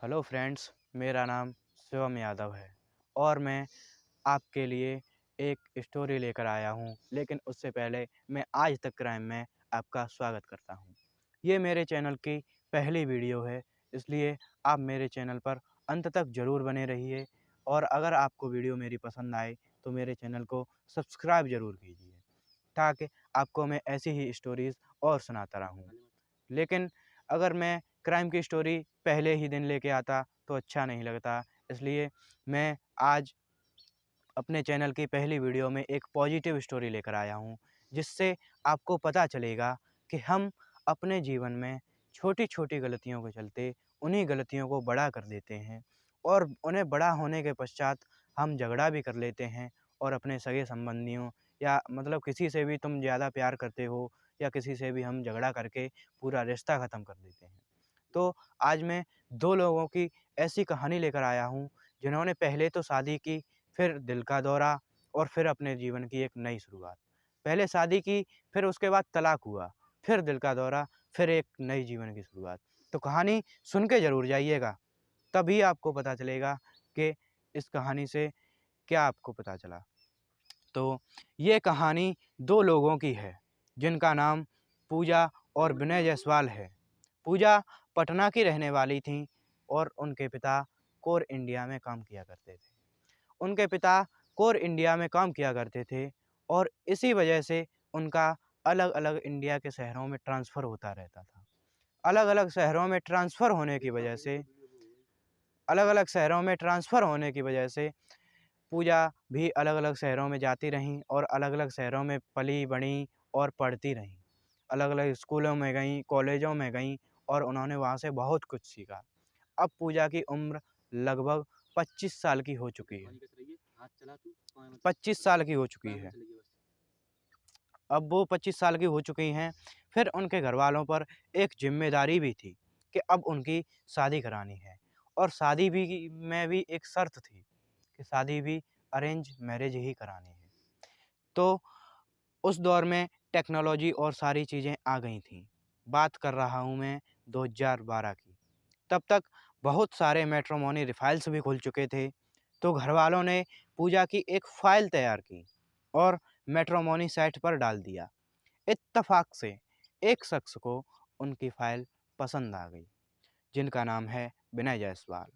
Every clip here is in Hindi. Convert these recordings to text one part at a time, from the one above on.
हेलो फ्रेंड्स, मेरा नाम शिवम यादव है और मैं आपके लिए एक स्टोरी लेकर आया हूँ। लेकिन उससे पहले मैं आज तक क्राइम में आपका स्वागत करता हूँ। ये मेरे चैनल की पहली वीडियो है, इसलिए आप मेरे चैनल पर अंत तक ज़रूर बने रहिए। और अगर आपको वीडियो मेरी पसंद आए तो मेरे चैनल को सब्सक्राइब ज़रूर कीजिए, ताकि आपको मैं ऐसी ही स्टोरीज़ और सुनाता रहूँ। लेकिन अगर मैं क्राइम की स्टोरी पहले ही दिन लेके आता तो अच्छा नहीं लगता, इसलिए मैं आज अपने चैनल की पहली वीडियो में एक पॉजिटिव स्टोरी लेकर आया हूँ, जिससे आपको पता चलेगा कि हम अपने जीवन में छोटी-छोटी गलतियों के चलते उन्हीं गलतियों को बड़ा कर देते हैं और उन्हें बड़ा होने के पश्चात हम झगड़ा भी कर लेते हैं और अपने सगे-संबंधियों या मतलब किसी से भी तुम ज़्यादा प्यार करते हो या किसी से भी हम झगड़ा करके पूरा रिश्ता ख़त्म कर देते हैं। तो आज मैं 2 लोगों की ऐसी कहानी लेकर आया हूँ, जिन्होंने पहले तो शादी की, फिर दिल का दौरा और फिर अपने जीवन की एक नई शुरुआत। पहले शादी की, फिर उसके बाद तलाक हुआ, फिर दिल का दौरा, फिर एक नई जीवन की शुरुआत। तो कहानी सुन के ज़रूर जाइएगा, तभी आपको पता चलेगा कि इस कहानी से क्या आपको पता चला। तो ये कहानी 2 लोगों की है, जिनका नाम पूजा और विनय जायसवाल है। पूजा पटना की रहने वाली थीं और उनके पिता कोर इंडिया में काम किया करते थे। उनके पिता कोर इंडिया में काम किया करते थे और इसी वजह से उनका अलग-अलग इंडिया के शहरों में ट्रांसफ़र होता रहता था। अलग-अलग शहरों में ट्रांसफ़र होने की वजह से अलग-अलग शहरों में ट्रांसफ़र होने की वजह से पूजा भी अलग-अलग शहरों में जाती रहीं और अलग-अलग शहरों में पली-बढ़ीं और पढ़ती रहीं। अलग-अलग स्कूलों में गईं, कॉलेजों में गईं और उन्होंने वहाँ से बहुत कुछ सीखा। अब पूजा की उम्र लगभग 25 साल की हो चुकी है। 25 साल की हो चुकी है। अब वो 25 साल की हो चुकी हैं, फिर उनके घरवालों पर एक ज़िम्मेदारी भी थी कि अब उनकी शादी करानी है और शादी भी में भी एक शर्त थी कि शादी भी अरेंज मैरिज ही करानी है। तो उस दौर में टेक्नोलॉजी और सारी चीज़ें आ गई थीं। बात कर रहा हूँ मैं 2012 की। तब तक बहुत सारे मैट्रिमोनी फाइल्स भी खुल चुके थे, तो घरवालों ने पूजा की एक फ़ाइल तैयार की और मैट्रिमोनी साइट पर डाल दिया। इत्तफ़ाक से एक शख़्स को उनकी फ़ाइल पसंद आ गई, जिनका नाम है विनय जायसवाल।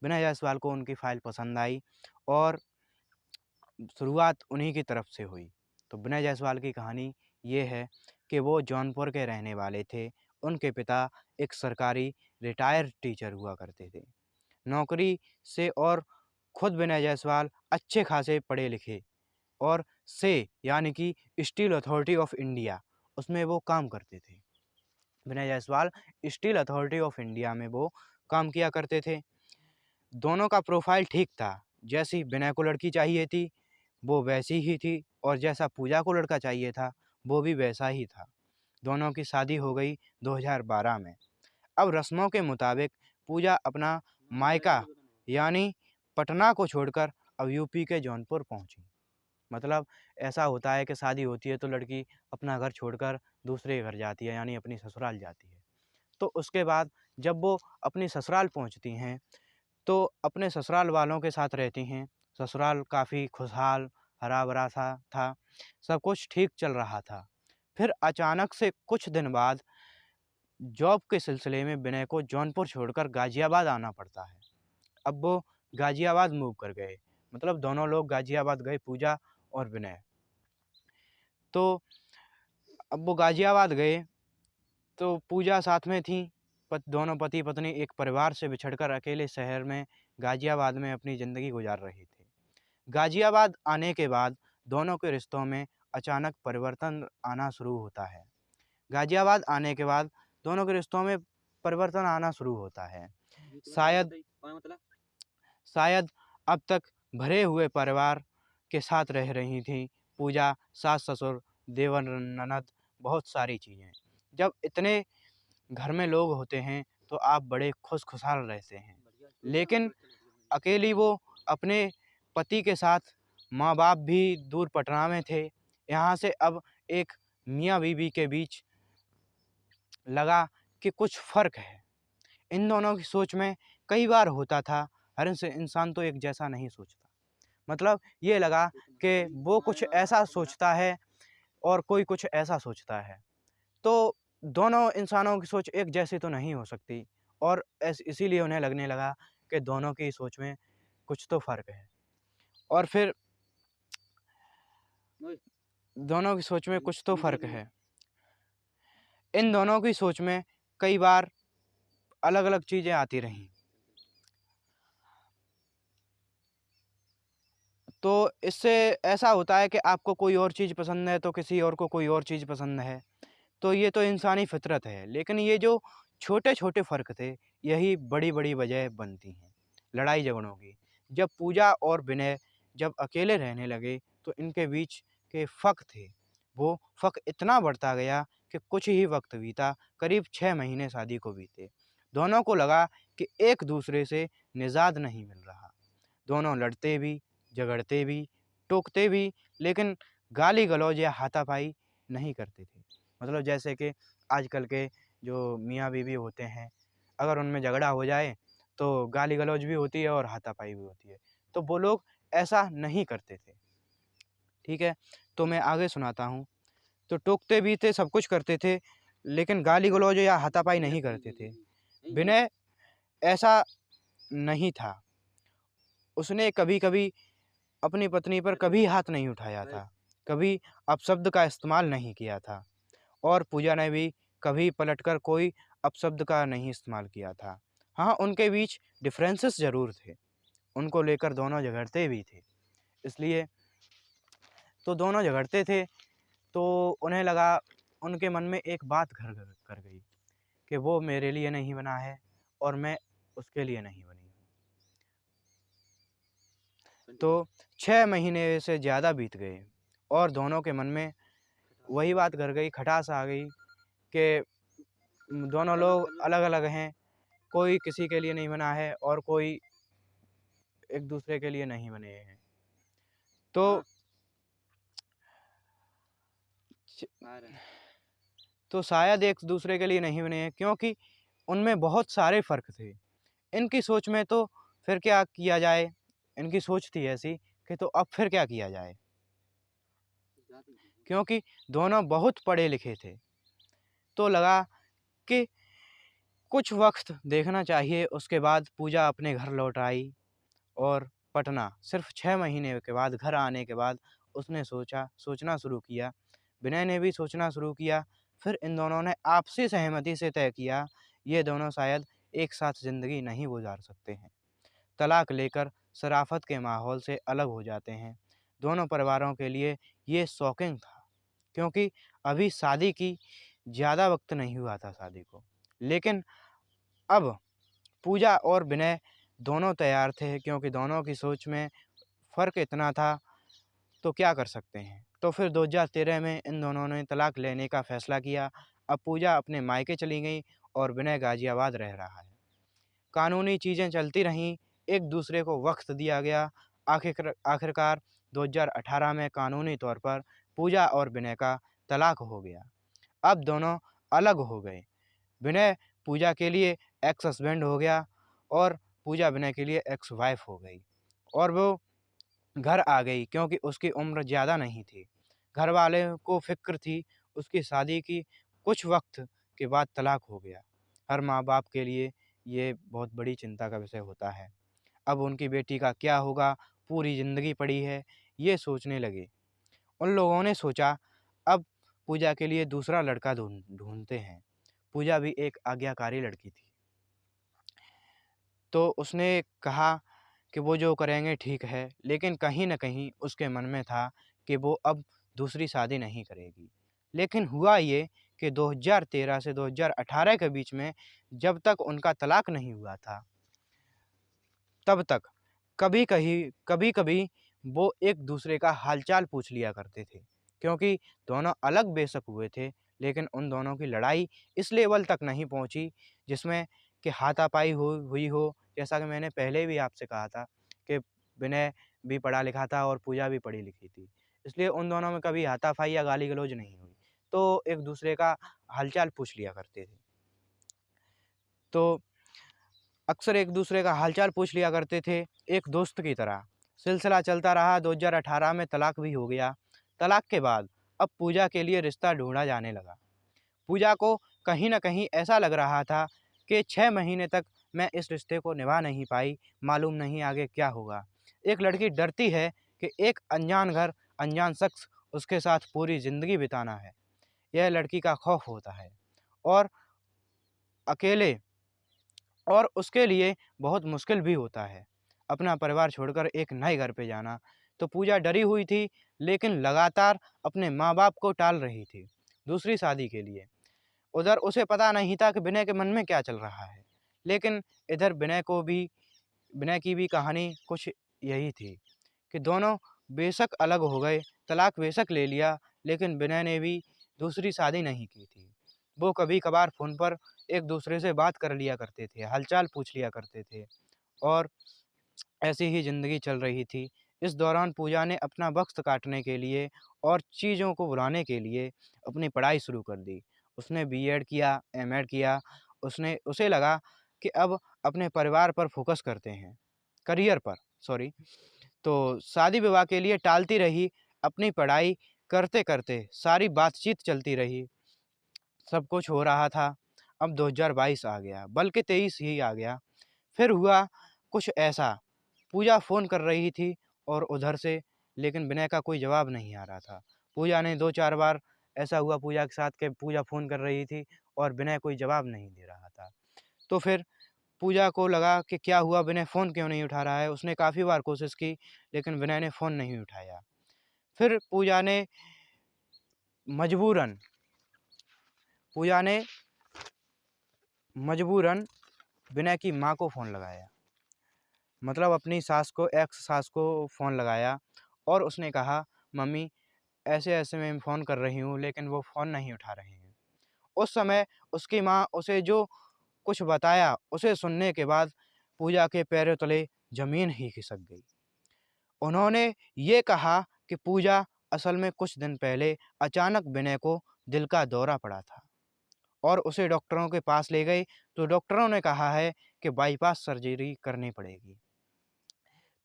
विनय जायसवाल को उनकी फ़ाइल पसंद आई और शुरुआत उन्हीं की तरफ से हुई। तो विनय जायसवाल की कहानी ये है कि वो जौनपुर के रहने वाले थे। उनके पिता एक सरकारी रिटायर्ड टीचर हुआ करते थे। नौकरी से और खुद विनय जायसवाल अच्छे खासे पढ़े-लिखे और यानी कि स्टील अथॉरिटी ऑफ इंडिया, उसमें वो काम करते थे। Vinay Jaiswal steel authority of India में वो काम किया करते थे। दोनों का प्रोफ़ाइल ठीक था। जैसी विनय को लड़की चाहिए थी, वो वैसी ही थी और जैसा पूजा को लड़का चाहिए था, वो भी वैसा ही था। दोनों की शादी हो गई 2012 में। अब रस्मों के मुताबिक पूजा अपना मायका यानी पटना को छोड़कर अब यूपी के जौनपुर पहुंची। मतलब ऐसा होता है कि शादी होती है तो लड़की अपना घर छोड़कर दूसरे घर जाती है, यानी अपनी ससुराल जाती है। तो उसके बाद जब वो अपनी ससुराल पहुंचती हैं तो अपने ससुराल वालों के साथ रहती हैं। ससुराल काफ़ी खुशहाल, हरा-भरा सा था, सब कुछ ठीक चल रहा था। फिर अचानक से कुछ दिन बाद जॉब के सिलसिले में विनय को जौनपुर छोड़कर गाज़ियाबाद आना पड़ता है। अब वो गाज़ियाबाद मूव कर गए, मतलब दोनों लोग गाज़ियाबाद गए, पूजा और विनय। तो अब वो गाज़ियाबाद गए, तो पूजा साथ में थी। दोनों पति-पत्नी एक परिवार से बिछड़कर अकेले शहर में गाज़ियाबाद में अपनी ज़िंदगी गुज़ार रहे थे। गाज़ियाबाद आने के बाद दोनों के रिश्तों में अचानक परिवर्तन आना शुरू होता है। गाज़ियाबाद आने के बाद दोनों के रिश्तों में परिवर्तन आना शुरू होता है। शायद शायद अब तक भरे हुए परिवार के साथ रह रही थीं पूजा, सास-ससुर, देवर, ननद, बहुत सारी चीज़ें। जब इतने घर में लोग होते हैं तो आप बड़े खुशहाल रहते हैं। लेकिन अकेली वो अपने पति के साथ, माँ-बाप भी दूर पटना में थे। यहाँ से अब एक मियाँ-बीवी के बीच लगा कि कुछ फ़र्क है। इन दोनों की सोच में कई बार होता था, हर इंसान तो एक जैसा नहीं सोचता। मतलब ये लगा कि वो कुछ ऐसा सोचता है और कोई कुछ ऐसा सोचता है। तो दोनों इंसानों की सोच एक जैसी तो नहीं हो सकती, और इसीलिए उन्हें लगने लगा कि दोनों की सोच में कुछ तो फ़र्क है। और फिर दोनों की सोच में कुछ तो फ़र्क है। इन दोनों की सोच में कई बार अलग-अलग चीज़ें आती रहीं। तो इससे ऐसा होता है कि आपको कोई और चीज़ पसंद है तो किसी और को कोई और चीज़ पसंद है। तो ये तो इंसानी फ़ितरत है, लेकिन ये जो छोटे-छोटे फ़र्क थे, यही बड़ी-बड़ी वजह बनती हैं, लड़ाई-झगड़ों की। जब पूजा और विनय जब अकेले रहने लगे, तो इनके बीच के फ़र्क थे, वो फ़र्क इतना बढ़ता गया कि कुछ ही वक़्त बीता, करीब 6 महीने शादी को बीते। दोनों को लगा कि एक-दूसरे से निज़ाद नहीं मिल रहा। दोनों लड़ते भी, झगड़ते भी, टोकते भी, लेकिन गाली-गलौज या हाथापाई नहीं करते थे। मतलब जैसे कि आजकल के जो मियाँ-बीवी होते हैं, अगर उनमें झगड़ा हो जाए, तो गाली-गलौज भी होती है और हाथापाई भी होती है। तो वो लोग ऐसा नहीं करते थे, ठीक है? तो मैं आगे सुनाता हूँ। तो टोकते भी थे, सब कुछ करते थे, लेकिन गाली-गलौज या हाथापाई नहीं करते थे। विनय ऐसा नहीं था। उसने कभी-कभी अपनी पत्नी पर कभी हाथ नहीं उठाया था, कभी अपशब्द का इस्तेमाल नहीं किया था, और पूजा ने भी कभी पलटकर कोई अपशब्द का नहीं इस्तेमाल किया था। हाँ, उनके बीच डिफरेंसेस ज़रूर थे, उनको लेकर दोनों झगड़ते भी थे। इसलिए तो दोनों झगड़ते थे, तो उन्हें लगा, उनके मन में एक बात घर घर कर गई कि वो मेरे लिए नहीं बना है और मैं उसके लिए नहीं बनी हूँ। तो 6 महीने से ज़्यादा बीत गए और दोनों के मन में वही बात घर गई, खटास आ गई कि दोनों लोग अलग-अलग हैं, कोई किसी के लिए नहीं बना है और कोई एक-दूसरे के लिए नहीं बने हैं। तो च तो शायद एक-दूसरे के लिए नहीं बने हैं, क्योंकि उनमें बहुत सारे फ़र्क थे। इनकी सोच में तो फिर क्या किया जाए? इनकी सोच थी ऐसी कि तो अब फिर क्या किया जाए? क्योंकि दोनों बहुत पढ़े-लिखे थे। तो लगा कि कुछ वक़्त देखना चाहिए, उसके बाद पूजा अपने घर लौट आई और पटना सिर्फ़ 6 महीने के बाद घर आने के बाद उसने सोचना शुरू किया। विनय ने भी सोचना शुरू किया। फिर इन दोनों ने आपसी सहमति से तय किया, ये दोनों शायद एक साथ ज़िंदगी नहीं गुज़ार सकते हैं। तलाक लेकर शराफ़त के माहौल से अलग हो जाते हैं। दोनों परिवारों के लिए ये शॉकिंग था, क्योंकि अभी शादी की ज़्यादा वक़्त नहीं हुआ था शादी को। लेकिन अब पूजा और विनय दोनों तैयार थे, क्योंकि दोनों की सोच में फ़र्क इतना था, तो क्या कर सकते हैं। तो फिर 2013 में इन दोनों ने तलाक लेने का फ़ैसला किया। अब पूजा अपने मायके चली गई और विनय गाज़ियाबाद रह रहा है। कानूनी चीज़ें चलती रहीं, एक-दूसरे को वक़्त दिया गया। आखिरकार 2018 में कानूनी तौर पर पूजा और विनय का तलाक हो गया। अब दोनों अलग हो गए। विनय पूजा के लिए एक्स हस्बैंड हो गया और पूजा विनय के लिए एक्स वाइफ हो गई, और वो घर आ गई, क्योंकि उसकी उम्र ज़्यादा नहीं थी। घर वाले को फ़िक्र थी उसकी शादी की, कुछ वक़्त के बाद तलाक हो गया। हर माँ-बाप के लिए ये बहुत बड़ी चिंता का विषय होता है। अब उनकी बेटी का क्या होगा? पूरी ज़िंदगी पड़ी है, ये सोचने लगे। उन लोगों ने सोचा, अब पूजा के लिए दूसरा लड़का ढूँढते हैं। पूजा भी एक आज्ञाकारी लड़की थी। तो उसने कहा कि वो जो करेंगे ठीक है, लेकिन कहीं न कहीं उसके मन में था कि वो अब दूसरी शादी नहीं करेगी। लेकिन हुआ ये कि 2013 से 2018 के बीच में जब तक उनका तलाक नहीं हुआ था, तब तक कभी-कभी वो एक-दूसरे का हाल-चाल पूछ लिया करते थे। क्योंकि दोनों अलग बेशक हुए थे, लेकिन उन दोनों की लड़ाई इस लेवल तक नहीं पहुँची जिसमें कि हाथापाई हुई हो। जैसा कि मैंने पहले भी आपसे कहा था कि विनय भी पढ़ा-लिखा था और पूजा भी पढ़ी-लिखी थी। इसलिए उन दोनों में कभी हाथापाई या गाली-गलौज नहीं हुई। तो एक-दूसरे का हाल-चाल पूछ लिया करते थे। तो अक्सर एक दूसरे का हालचाल पूछ लिया करते थे, एक दोस्त की तरह। सिलसिला चलता रहा, 2018 में तलाक भी हो गया। तलाक के बाद अब पूजा के लिए रिश्ता ढूंढा जाने लगा। पूजा को कहीं न कहीं ऐसा लग रहा था कि 6 महीने तक मैं इस रिश्ते को निभा नहीं पाई, मालूम नहीं आगे क्या होगा। एक लड़की डरती है कि एक अनजान घर, अनजान शख्स उसके साथ पूरी ज़िंदगी बिताना है। यह लड़की का खौफ होता है और अकेले और उसके लिए बहुत मुश्किल भी होता है, अपना परिवार छोड़कर एक नए घर पे जाना। तो पूजा डरी हुई थी, लेकिन लगातार अपने माँ-बाप को टाल रही थी, दूसरी शादी के लिए। उधर उसे पता नहीं था कि विनय के मन में क्या चल रहा है। लेकिन इधर विनय की भी कहानी कुछ यही थी कि दोनों बेशक अलग हो गए, तलाक बेशक ले लिया, लेकिन विनय ने भी दूसरी शादी नहीं की थी। वो कभी-कभार फ़ोन पर एक-दूसरे से बात कर लिया करते थे, हाल-चाल पूछ लिया करते थे और ऐसी ही ज़िंदगी चल रही थी। इस दौरान पूजा ने अपना वक़्त काटने के लिए और चीज़ों को भुलाने के लिए अपनी पढ़ाई शुरू कर दी। उसने बीएड किया, एमएड किया। उसे लगा कि अब अपने परिवार पर फ़ोकस करते हैं, करियर पर सॉरी। तो शादी-विवाह के लिए टालती रही, अपनी पढ़ाई करते-करते सारी बातचीत चलती रही। सब कुछ हो रहा था। अब 2022 आ गया, बल्कि 23 ही आ गया। फिर हुआ कुछ ऐसा, पूजा फ़ोन कर रही थी और उधर से लेकिन विनय का कोई जवाब नहीं आ रहा था। पूजा ने 2-4 बार ऐसा हुआ पूजा के साथ कि पूजा फ़ोन कर रही थी और विनय कोई जवाब नहीं दे रहा था। तो फिर पूजा को लगा कि क्या हुआ, विनय फ़ोन क्यों नहीं उठा रहा है? उसने काफ़ी बार कोशिश की, लेकिन विनय ने फ़ोन नहीं उठाया। फिर मजबूरन पूजा ने मजबूरन विनय की माँ को फ़ोन लगाया। मतलब अपनी सास को, एक्स सास को फ़ोन लगाया और उसने कहा, "मम्मी, ऐसे-ऐसे मैं फ़ोन कर रही हूँ, लेकिन वो फ़ोन नहीं उठा रहे हैं।" उस समय उसकी माँ उसे जो कुछ बताया, उसे सुनने के बाद पूजा के पैरों तले ज़मीन ही खिसक गई। उन्होंने ये कहा कि पूजा, असल में कुछ दिन पहले अचानक विनय को दिल का दौरा पड़ा था और उसे डॉक्टरों के पास ले गए, तो डॉक्टरों ने कहा है कि बाईपास सर्जरी करनी पड़ेगी।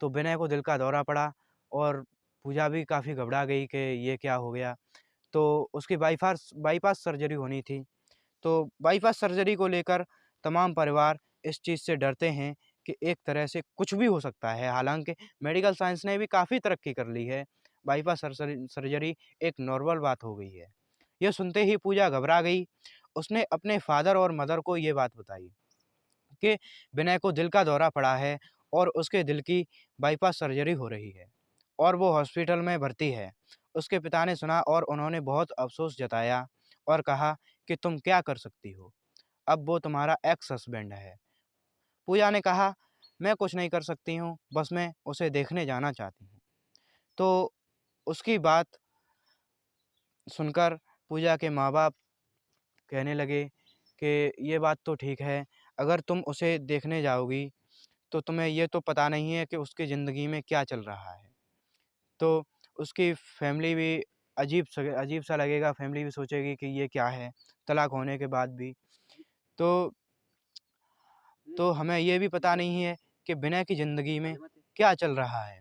तो विनय को दिल का दौरा पड़ा और पूजा भी काफ़ी घबरा गई कि ये क्या हो गया। तो उसकी बाईपास सर्जरी होनी थी। तो बाईपास सर्जरी को लेकर तमाम परिवार इस चीज़ से डरते हैं कि एक तरह से कुछ भी हो सकता है। हालाँकि मेडिकल साइंस ने भी काफ़ी तरक्की कर ली है। बाईपास सर्जरी एक नॉर्मल बात हो गई है। ये सुनते ही पूजा घबरा गई। उसने अपने फ़ादर और मदर को ये बात बताई कि विनय को दिल का दौरा पड़ा है और उसके दिल की बाईपास सर्जरी हो रही है और वो हॉस्पिटल में भर्ती है। उसके पिता ने सुना और उन्होंने बहुत अफ़सोस जताया और कहा कि तुम क्या कर सकती हो? अब वो तुम्हारा एक्स हस्बैंड है। पूजा ने कहा, मैं कुछ नहीं कर सकती हूँ, बस मैं उसे देखने जाना चाहती हूँ। तो उसकी बात सुनकर पूजा के माँ-बाप कहने लगे कि ये बात तो ठीक है, अगर तुम उसे देखने जाओगी तो तुम्हें ये तो पता नहीं है कि उसकी ज़िंदगी में क्या चल रहा है। तो उसकी फैमिली भी अजीब-सा लगेगा, फैमिली भी सोचेगी कि ये क्या है, तलाक होने के बाद भी। तो हमें ये भी पता नहीं है कि विनय की ज़िंदगी में क्या चल रहा है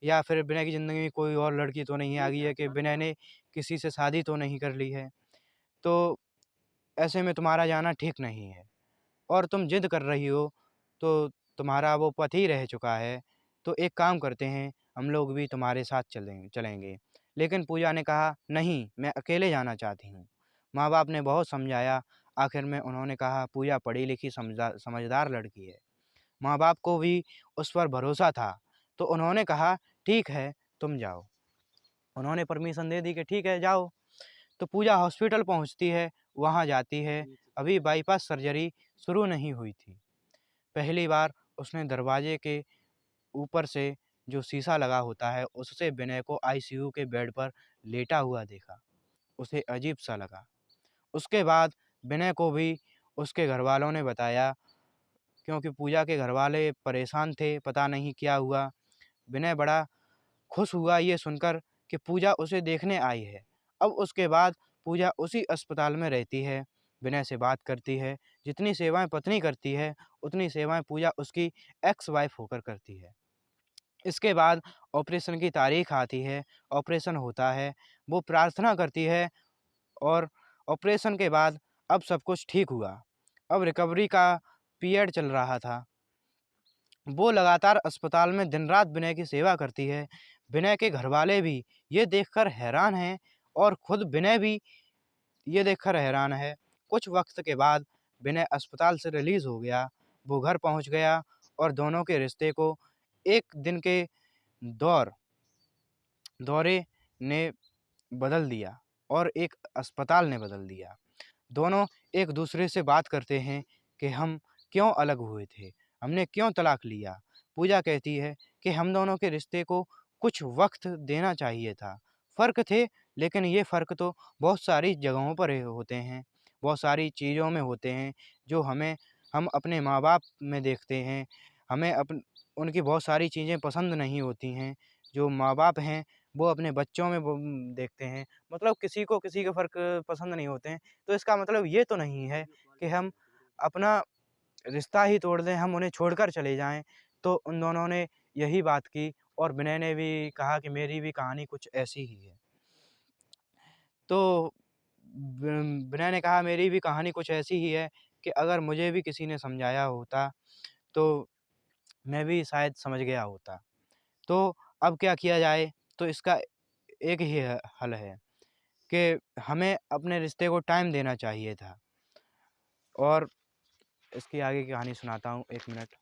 या फिर विनय की ज़िंदगी में कोई और लड़की तो नहीं आ गई है कि विनय ने किसी से शादी तो नहीं कर ली है। तो ऐसे में तुम्हारा जाना ठीक नहीं है और तुम ज़िद कर रही हो, तो तुम्हारा वो पति रह चुका है, तो एक काम करते हैं, हम लोग भी तुम्हारे साथ चलेंगे। लेकिन पूजा ने कहा, नहीं, मैं अकेले जाना चाहती हूँ। माँ-बाप ने बहुत समझाया, आखिर में उन्होंने कहा, पूजा पढ़ी-लिखी समझदार लड़की है। माँ-बाप को भी उस पर भरोसा था, तो उन्होंने कहा, ठीक है, तुम जाओ। उन्होंने परमिशन दे दी कि ठीक है, जाओ। तो पूजा हॉस्पिटल पहुँचती है, वहाँ जाती है। अभी बाईपास सर्जरी शुरू नहीं हुई थी। पहली बार उसने दरवाजे के ऊपर से जो शीशा लगा होता है, उससे विनय को आईसीयू के बेड पर लेटा हुआ देखा। उसे अजीब-सा लगा। उसके बाद विनय को भी उसके घरवालों ने बताया, क्योंकि पूजा के घरवाले परेशान थे, पता नहीं क्या हुआ। विनय बड़ा खुश हुआ ये सुनकर कि पूजा उसे देखने आई है। अब उसके बाद पूजा उसी अस्पताल में रहती है। विनय से बात करती है। जितनी सेवाएँ पत्नी करती है, उतनी सेवाएँ पूजा उसकी एक्स वाइफ़ होकर करती है। इसके बाद ऑपरेशन की तारीख आती है, ऑपरेशन होता है, वो प्रार्थना करती है और ऑपरेशन के बाद अब सब कुछ ठीक हुआ। अब रिकवरी का पीरियड चल रहा था। वो लगातार अस्पताल में दिन-रात विनय की सेवा करती है। विनय के घरवाले भी ये देखकर हैरान हैं और खुद विनय भी ये देखकर हैरान है। कुछ वक़्त के बाद विनय अस्पताल से रिलीज़ हो गया। वो घर पहुँच गया और दोनों के रिश्ते को एक दिन के दौर दौरे ने बदल दिया और एक अस्पताल ने बदल दिया। दोनों एक-दूसरे से बात करते हैं कि हम क्यों अलग हुए थे? हमने क्यों तलाक लिया? पूजा कहती है कि हम दोनों के रिश्ते को कुछ वक़्त देना चाहिए था। फ़र्क थे, लेकिन ये फ़र्क तो बहुत सारी जगहों पर होते हैं, बहुत सारी चीज़ों में होते हैं, जो हम अपने माँ-बाप में देखते हैं। हमें उनकी बहुत सारी चीज़ें पसंद नहीं होती हैं, जो माँ-बाप हैं, वो अपने बच्चों में वो देखते हैं। मतलब किसी को किसी के फ़र्क पसंद नहीं होते हैं। तो इसका मतलब ये तो नहीं है कि हम अपना रिश्ता ही तोड़ दें, हम उन्हें छोड़कर चले जाएँ। तो उन दोनों ने यही बात की और विनय ने भी कहा कि मेरी भी कहानी कुछ ऐसी ही है। तो विनय ने कहा मेरी भी कहानी कुछ ऐसी ही है कि अगर मुझे भी किसी ने समझाया होता, तो मैं भी शायद समझ गया होता। तो अब क्या किया जाए? तो इसका एक ही हल है कि हमें अपने रिश्ते को टाइम देना चाहिए था। और इसकी आगे की कहानी सुनाता हूँ, 1 मिनट।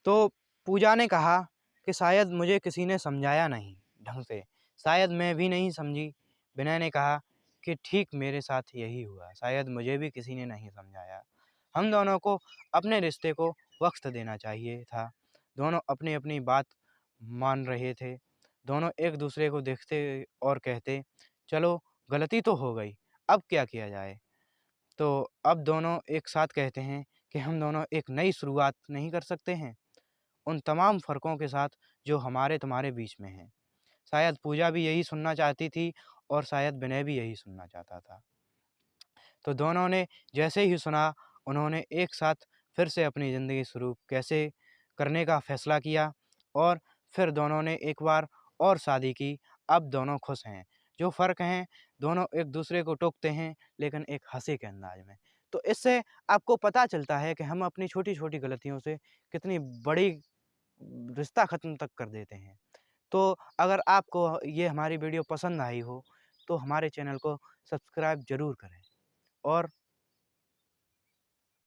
तो पूजा ने कहा कि शायद मुझे किसी ने समझाया नहीं ढंग से, शायद मैं भी नहीं समझी। विनय ने कहा कि ठीक मेरे साथ यही हुआ, शायद मुझे भी किसी ने नहीं समझाया। हम दोनों को अपने रिश्ते को वक़्त देना चाहिए था। दोनों अपनी-अपनी बात मान रहे थे। दोनों एक-दूसरे को देखते और कहते, चलो गलती तो हो गई, अब क्या किया जाए? तो अब दोनों एक साथ कहते हैं कि हम दोनों एक नई शुरुआत नहीं कर सकते हैं? उन तमाम फ़र्कों के साथ जो हमारे तुम्हारे बीच में हैं। शायद पूजा भी यही सुनना चाहती थी और शायद विनय भी यही सुनना चाहता था। तो दोनों ने जैसे ही सुना, उन्होंने एक साथ फिर से अपनी ज़िंदगी शुरू कैसे करने का फ़ैसला किया और फिर दोनों ने एक बार और शादी की। अब दोनों खुश हैं। जो फ़र्क हैं, दोनों एक-दूसरे को टोकते हैं, लेकिन एक हँसी के अंदाज़ में। तो इससे आपको पता चलता है कि हम अपनी छोटी-छोटी गलतियों से कितनी बड़ी रिश्ता ख़त्म तक कर देते हैं। तो अगर आपको ये हमारी वीडियो पसंद आई हो, तो हमारे चैनल को सब्सक्राइब ज़रूर करें और